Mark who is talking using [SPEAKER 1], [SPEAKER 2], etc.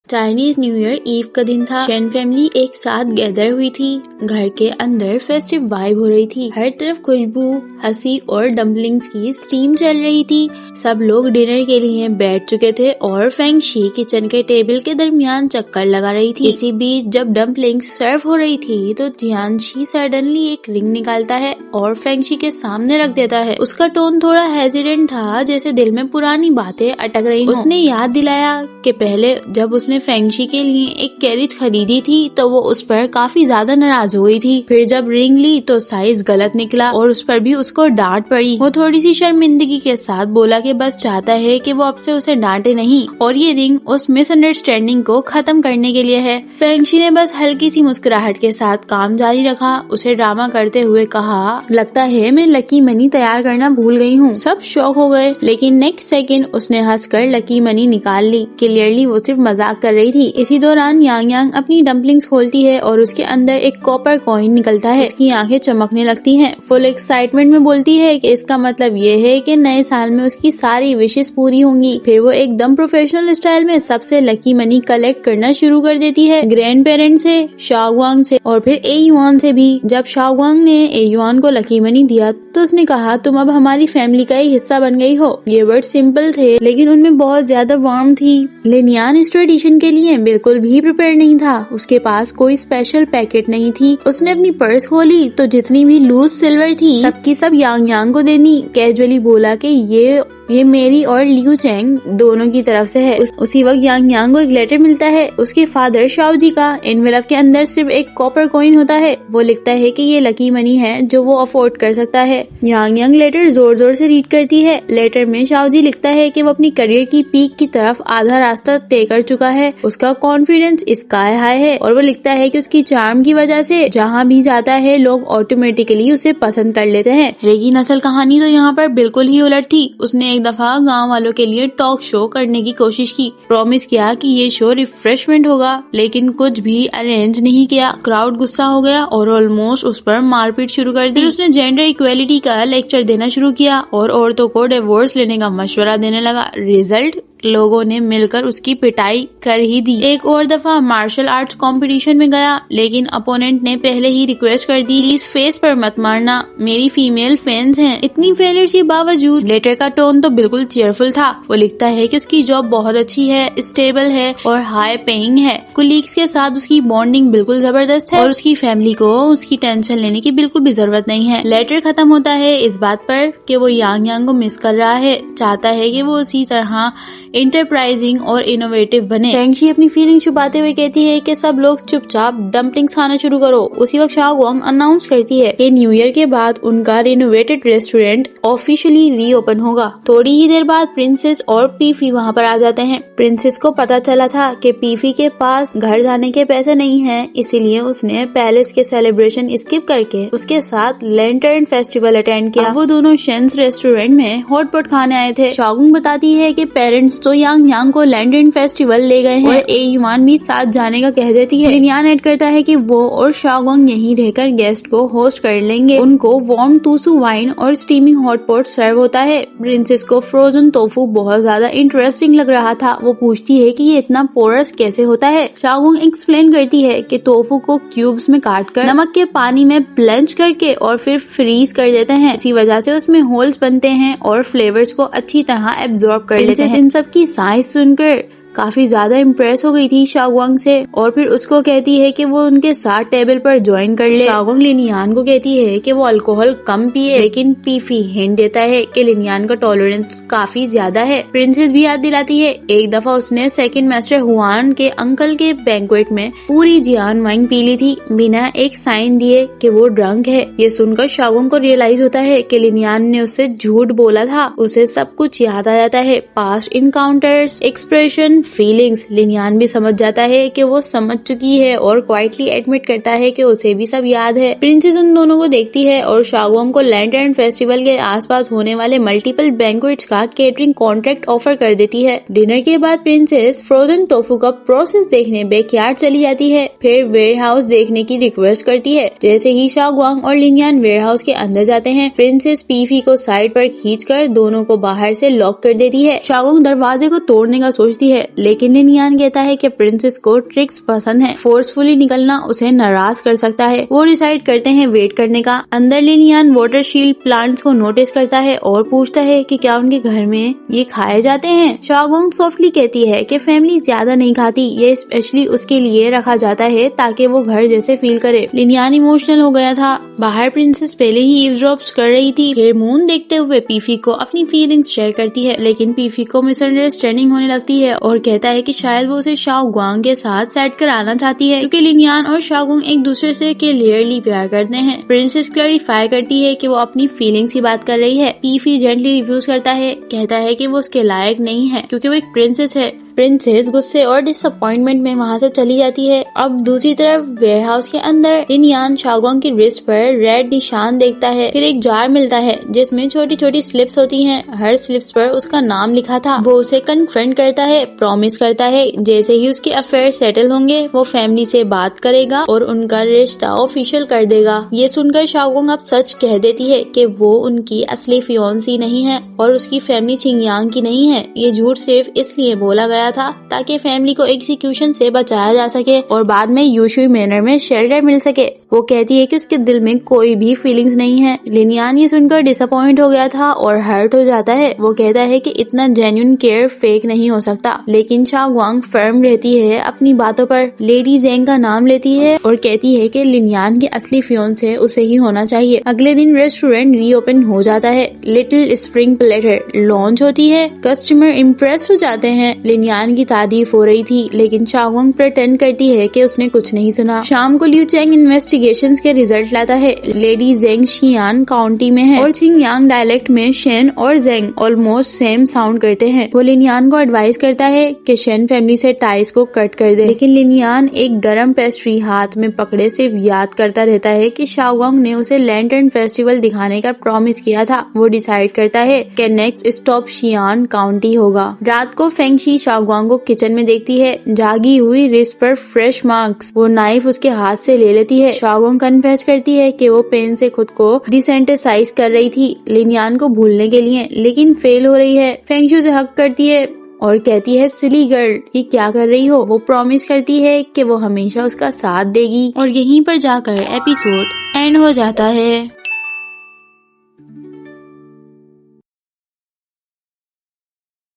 [SPEAKER 1] Chinese new year ewe का दिन था। शेन फैमिली एक साथ गैदर हुई थी। घर के अंदर फेस्टिव वाइब हो रही थी। हर तरफ खुशबू, हंसी और डम्पलिंग्स की स्टीम चल रही थी। सब लोग डिनर के लिए बैठ चुके थे और फेंग शी किचन के टेबल के दरमियान चक्कर लगा रही थी। इसी बीच जब डम्पलिंग्स सर्व हो रही थी तो जियांशी सडनली एक रिंग निकालता है और फेंग शी के सामने रख देता है। उसका टोन थोड़ा हेजिटेंट था, जैसे दिल में पुरानी बातें अटक रही हों। उसने याद दिलाया कि पहले जब उसने फेंग शी के लिए एक कैरेज खरीदी थी तो वो उस पर काफी ज्यादा नाराज हो गई थी। फिर जब रिंग ली तो साइज गलत निकला और उस पर भी उसको डांट पड़ी। वो थोड़ी सी शर्मिंदगी के साथ बोला कि बस चाहता है कि वो अब से उसे डांटे नहीं और ये रिंग उस मिसअंडरस्टैंडिंग को खत्म करने के लिए है। फेंग शी ने बस हल्की सी मुस्कुराहट के साथ काम जारी रखा। उसे ड्रामा करते हुए कहा, लगता है मैं लकी मनी तैयार करना भूल गई हूँ। सब शॉक हो गए, लेकिन नेक्स्ट सेकंड उसने हंसकर लकी मनी निकाल ली। क्लियरली वो सिर्फ मजाक कर रही थी। इसी दौरान यांग यांग अपनी डम्पलिंग्स खोलती है और उसके अंदर एक कॉपर कॉइन निकलता है। उसकी आंखें चमकने लगती हैं। फुल एक्साइटमेंट में बोलती है कि इसका मतलब ये है कि नए साल में उसकी सारी विशेस पूरी होंगी। फिर वो एकदम प्रोफेशनल स्टाइल में सबसे लकी मनी कलेक्ट करना शुरू कर देती है, ग्रैंड पेरेंट्स से, शाओगुआंग से और फिर ए युआन से भी। जब शाओगुआंग ने ए युआन को लकी मनी दिया तो उसने कहा, तुम अब हमारी फैमिली का ही हिस्सा बन गई हो। ये वर्ड सिंपल थे लेकिन उनमें बहुत ज्यादा वार्म थी। लिनियान इस ट्रेडिशन के लिए बिल्कुल भी प्रिपेयर नहीं था। उसके पास कोई स्पेशल पैकेट नहीं थी। उसने अपनी पर्स खोली तो जितनी भी लूज सिल्वर थी सबकी सब यांग यांग को देनी। कैजुअली बोला कि ये मेरी और लियू चैंग दोनों की तरफ से है। उसी वक्त यांग यांग को एक लेटर मिलता है उसके फादर शाओ जी का। एनवेलप के अंदर सिर्फ एक कॉपर कॉइन होता है। वो लिखता है कि ये लकी मनी है जो वो अफोर्ड कर सकता है। यांग यांग लेटर जोर जोर से रीड करती है। लेटर में शाओ जी लिखता है कि वो अपनी करियर की पीक की तरफ आधा रास्ता तय कर चुका है। उसका कॉन्फिडेंस स्काई हाई है और वो लिखता है कि उसकी चार्म की वजह से जहाँ भी जाता है लोग ऑटोमेटिकली उसे पसंद कर लेते हैं। लेकिन असल कहानी तो यहाँ पर बिल्कुल ही उलट थी। उसने एक दफा गांव वालों के लिए टॉक शो करने की कोशिश की। प्रॉमिस किया कि ये शो रिफ्रेशमेंट होगा, लेकिन कुछ भी अरेंज नहीं किया। क्राउड गुस्सा हो गया और ऑलमोस्ट उस पर मारपीट शुरू कर दी। उसने जेंडर इक्वेलिटी का लेक्चर देना शुरू किया और औरतों को डिवोर्स लेने का मशवरा देने लगा। रिजल्ट, लोगों ने मिलकर उसकी पिटाई कर ही दी। एक और दफा मार्शल आर्ट्स कंपटीशन में गया, लेकिन अपोनेंट ने पहले ही रिक्वेस्ट कर दी, प्लीज फेस पर मत मारना, मेरी फीमेल फैंस हैं। इतनी फेलियर के बावजूद लेटर का टोन तो बिल्कुल चीयरफुल था। वो लिखता है कि उसकी जॉब बहुत अच्छी है, स्टेबल है और हाई पेइंग है। कुलीग्स के साथ उसकी बॉन्डिंग बिल्कुल जबरदस्त है और उसकी फैमिली को उसकी टेंशन लेने की बिल्कुल भी जरूरत नहीं है। लेटर खत्म होता है इस बात पर कि वो यांग यांग को मिस कर रहा है, चाहता है कि वो उसी तरह इंटरप्राइजिंग और इनोवेटिव बने। फेंग शी अपनी फीलिंग छुपाते हुए कहती है कि सब लोग चुपचाप डम्पलिंग्स खाना शुरू करो। उसी वक्त शाओगुआंग अनाउंस करती है कि न्यू ईयर के बाद उनका रिनोवेटेड रेस्टोरेंट ऑफिशियली रीओपन होगा। थोड़ी ही देर बाद प्रिंसेस और पीफी वहाँ पर आ जाते हैं। प्रिंसेस को पता चला था कि पीफी के पास घर जाने के पैसे नहीं है, इसीलिए उसने पैलेस के सेलिब्रेशन स्किप करके उसके साथ लैंटर्न फेस्टिवल अटेंड किया। वो दोनों शेंस रेस्टोरेंट में हॉटपॉट खाने आए थे। शाओगुआंग बताती है कि पेरेंट्स तो यांग यांग को लैंटर्न फेस्टिवल ले गए हैं और ए युआन भी साथ जाने का कह देती है। लिनियान ऐड करता है कि वो और शाओगुआंग यहीं रहकर गेस्ट को होस्ट कर लेंगे। उनको वार्म टूसू वाइन और स्टीमिंग हॉट पॉट सर्व होता है। प्रिंसेस को फ्रोजन टोफू बहुत ज्यादा इंटरेस्टिंग लग रहा था। वो पूछती है कि ये इतना पोरस कैसे होता है। शाओगुआंग एक्सप्लेन करती है कि टोफू को क्यूब्स में काटकर नमक के पानी में ब्लेंच करके और फिर फ्रीज कर देते हैं। इसी वजह से उसमें होल्स बनते हैं और फ्लेवर्स को अच्छी तरह एब्जॉर्ब कर लेते हैं। इन सब की साइज सुनकर काफी ज्यादा इम्प्रेस हो गई थी शाओगुआंग से और फिर उसको कहती है कि वो उनके साथ टेबल पर ज्वाइन कर ले। शाओगुआंग लिनियान को कहती है कि वो अल्कोहल कम पिए, लेकिन पीफी हिंट देता है कि लिनियान का टॉलरेंस काफी ज्यादा है। प्रिंसेस भी याद दिलाती है एक दफा उसने सेकंड मास्टर हुआन के अंकल के बैंक्वेट में पूरी जियान वाइन पी ली थी बिना एक साइन दिए कि वो ड्रंक है। ये सुनकर शाओगुआंग को रियलाइज होता है कि लिनियान ने उससे झूठ बोला था। उसे सब कुछ याद आ जाता है, पास्ट इनकाउंटर्स, एक्सप्रेशन, फीलिंग्स। लिनियान भी समझ जाता है कि वो समझ चुकी है और क्वाइटली एडमिट करता है कि उसे भी सब याद है। प्रिंसेस उन दोनों को देखती है और शाओगुआंग को लैंटर्न फेस्टिवल के आसपास होने वाले मल्टीपल बैंक्वेट्स का केटरिंग कॉन्ट्रैक्ट ऑफर कर देती है। डिनर के बाद प्रिंसेस फ्रोजन टोफू का प्रोसेस देखने बैकयार्ड चली जाती है, फिर वेयरहाउस देखने की रिक्वेस्ट करती है। जैसे ही शाओगुआंग और लिनियान वेयरहाउस के अंदर जाते हैं, प्रिंसेस पीफी को साइड पर खींचकर दोनों को बाहर से लॉक कर देती है। शाओगुआंग दरवाजे को तोड़ने का सोचती है, लेकिन लिनियान कहता है कि प्रिंसेस को ट्रिक्स पसंद है, फोर्सफुली निकलना उसे नाराज कर सकता है। वो डिसाइड करते हैं वेट करने का। अंदर लिनियान वाटर शील्ड प्लांट्स को नोटिस करता है और पूछता है कि क्या उनके घर में ये खाए जाते हैं। शाओगोंग सॉफ्टली कहती है कि फैमिली ज्यादा नहीं खाती, ये स्पेशली उसके लिए रखा जाता है ताकि वो घर जैसे फील करे। लिनियान इमोशनल हो गया था। बाहर प्रिंसेस पहले ही ईव्सड्रॉप्स कर रही थी। फिर मून देखते हुए पीफी को अपनी फीलिंग्स शेयर करती है, लेकिन पीफी को मिसअंडरस्टैंडिंग होने लगती है और कहता है कि शायद वो उसे शाओगुआंग के साथ सेट कराना चाहती है, क्योंकि लिनियान और शाओगुआंग एक दूसरे से क्लियरली प्यार करते हैं। प्रिंसेस क्लैरिफाई करती है कि वो अपनी फीलिंग्स की बात कर रही है। पीफी जेंटली रिफ्यूज करता है, कहता है कि वो उसके लायक नहीं है क्योंकि वो एक प्रिंसेस है। प्रिंसेस गुस्से और डिसअपॉइंटमेंट में वहाँ से चली जाती है। अब दूसरी तरफ वेयरहाउस के अंदर लिनियान शाओगुआंग की रिस्ट पर रेड निशान देखता है। फिर एक जार मिलता है जिसमें छोटी छोटी स्लिप्स होती हैं। हर स्लिप्स पर उसका नाम लिखा था। वो उसे कन्फ्रंट करता है, प्रॉमिस करता है जैसे ही उसके अफेयर सेटल होंगे वो फैमिली से बात करेगा और उनका रिश्ता ऑफिशियल कर देगा। ये सुनकर शाओगुआंग अब सच कह देती है कि वो उनकी असली फियोंसी नहीं है और उसकी फैमिली छिंगयांग की नहीं है। ये झूठ सिर्फ इसलिए बोला गया था ताकि फैमिली को एग्जीक्यूशन से बचाया जा सके और बाद में यूशुई मैनर में शेल्टर मिल सके। वो कहती है कि उसके दिल में कोई भी फीलिंग्स नहीं है। लिनियान ये सुनकर डिसअपॉइंट हो गया था और हर्ट हो जाता है। वो कहता है कि इतना जेन्युइन केयर फेक नहीं हो सकता, लेकिन शाओगुआंग फर्म रहती है अपनी बातों पर। लेडी जेंग का नाम लेती है और कहती है कि लिनियान के असली फियोंसे उसे ही होना चाहिए। अगले दिन रेस्टोरेंट रीओपन हो जाता है। लिटिल स्प्रिंग प्लेटर लॉन्च होती है। कस्टमर इम्प्रेस हो जाते हैं। लिनियान की तारीफ हो रही थी, लेकिन शाओगुआंग प्रिटेंड करती है कि उसने कुछ नहीं सुना। शाम को लिu चेंग इन्वेस्टिगेशंस के रिजल्ट लाता है। लेडी जेंग शियान काउंटी में है और छिंगयांग डायलेक्ट में शेन और जेंग ऑलमोस्ट सेम साउंड करते हैं। वो लिनियान को एडवाइस करता है कि शेन फैमिली से टाइज को कट कर दे, लेकिन लिनियान एक गरम पेस्ट्री हाथ में पकड़े सिर्फ याद करता रहता है कि शाओगुआंग ने उसे लैंटर्न फेस्टिवल दिखाने का प्रॉमिस किया था। वो डिसाइड करता है कि नेक्स्ट स्टॉप शियान काउंटी होगा। रात को फेंगशी शाओगुआंग को किचन में देखती है। जागी हुई रिस्ट पर फ्रेश मार्क्स। वो नाइफ उसके हाथ से ले लेती है। शाओगुआंग कन्फेस करती है कि वो पेन से खुद को डिसेंटेसाइज कर रही थी लिनियान को भूलने के लिए, लेकिन फेल हो रही है। फेंगशू से हक करती है और कहती है सिली गर्ल ये क्या कर रही हो। वो प्रॉमिस करती है कि वो हमेशा उसका साथ देगी और यहीं पर जाकर एपिसोड एंड हो जाता है।